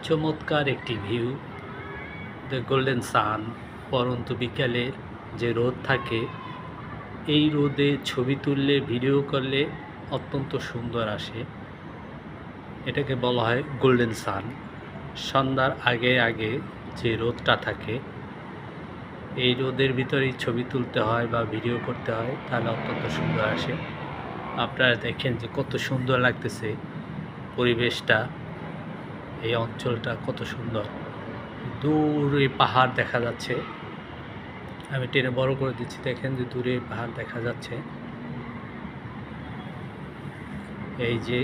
চমৎকার একটি view, the golden সান। পরন্ত বিকালের যে রোদ থাকে, এই রোদে ছবি তুললে, ভিডিও করলে অত্যন্ত সুন্দর আসে। এটাকে বলা হয় গোল্ডেন সান। সন্ধ্যার আগে আগে যে রোদটা থাকে, এই রোদের ভিতরেই ছবি তুলতে হয় বা ভিডিও করতে হয়, তাহলে অত্যন্ত সুন্দর আসে। আপনারা দেখেন যে কত সুন্দর লাগতেছে পরিবেশটা, এই অঞ্চলটা কত সুন্দর। দূরে পাহাড় দেখা যাচ্ছে, আমি টেনে বড় করে দিচ্ছি, দেখেন যে দূরে পাহাড় দেখা যাচ্ছে। এই যে